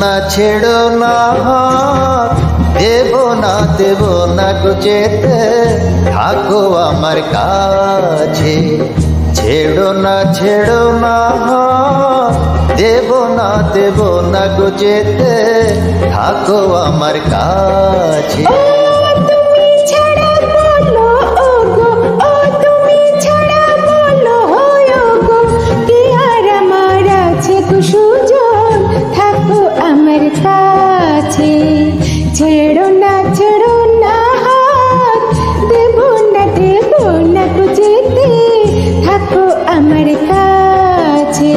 না ছেড়ো না হাত, দেব না গো যেতে, থাকো আমার কাছে। ছেড়ো না হাত, দেব না গো যেতে, থাকো আমার কাছে। ছেড়ো না হাত, দেব না গো যেতে, থাকো আমার কাছে।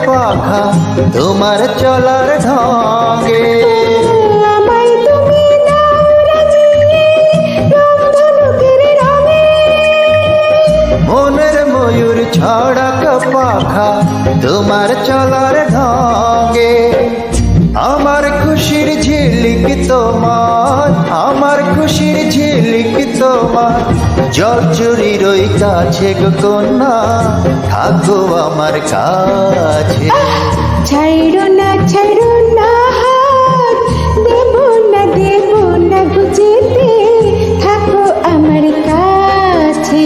পাখা তোমার চলার ঢঙে, আমায় তুমি দাও রাঙিয়ে রংধনুকের রঙে। মনের ময়ূর ছড়াক পাখা তোমার চলার ঢঙে। আমার খুশির ঝিলিক তোমার, আমার খুশির ঝিলিক তোমার, জল চুরি রই কাছে গো কন্যা, থাকো আমার কাছে। ছাইড়ো না হাত, দেব না গো যেতে, থাকো আমার কাছে।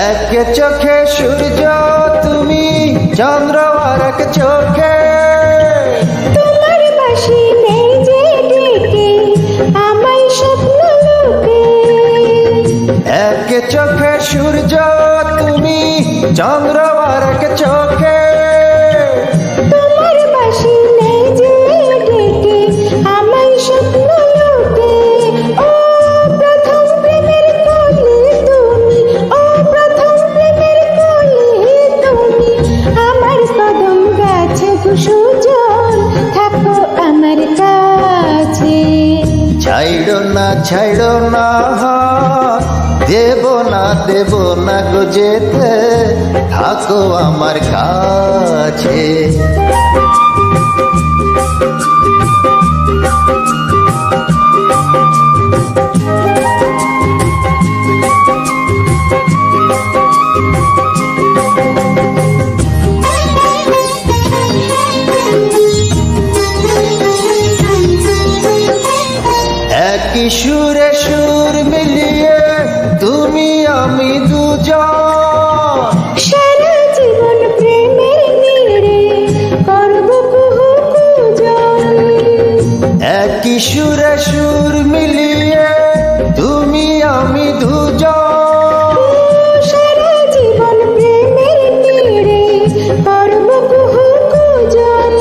এক চোখে সূর্য তুমি, চন্দ্র আর এক চোখে, তোমার বাঁশি নেই যে ডেকে আমায় স্বপ্ন লোকে। এক চোখে সূর্য তুমি, চন্দ্র আর এক চোখে, তোমার বাঁশি নেই যে ডেকে আমায় স্বপ্ন লোকে। ও প্রথম প্রেমের কলি তুমি, ও প্রথম প্রেমের কলি তুমি, আমার কদম গাছে গো সুজন, থাকো আমার কাছে। ছাইড়ো না হাত, দেব না গো যেতে, থাকো আমার কাছে। একই সুরে সুর মিলিয়ে তুমি আমি দুজন, সারা জীবন প্রেমের নীড়ে করব কুহু কুজন। একই সুরে সুর মিলিয়ে তুমি আমি দুজন, সারা জীবন প্রেমের নীড়ে করব কুহু কুজন।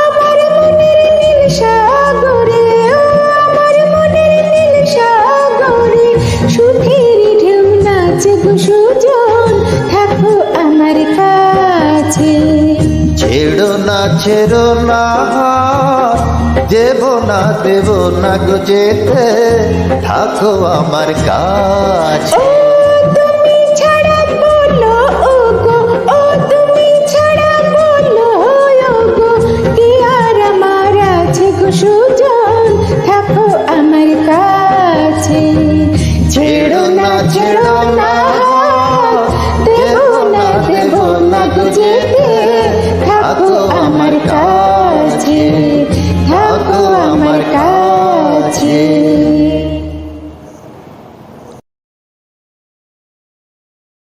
আমার মনের নীল সাগরে, ও আমার মনের নীল সাগরে, সুধীর ঢেউ নাচে গো সুজন, থাকো আমার কাছে। ছেড়ো না হাত, দেব না গো যেতে, থাকো আমার কাছে।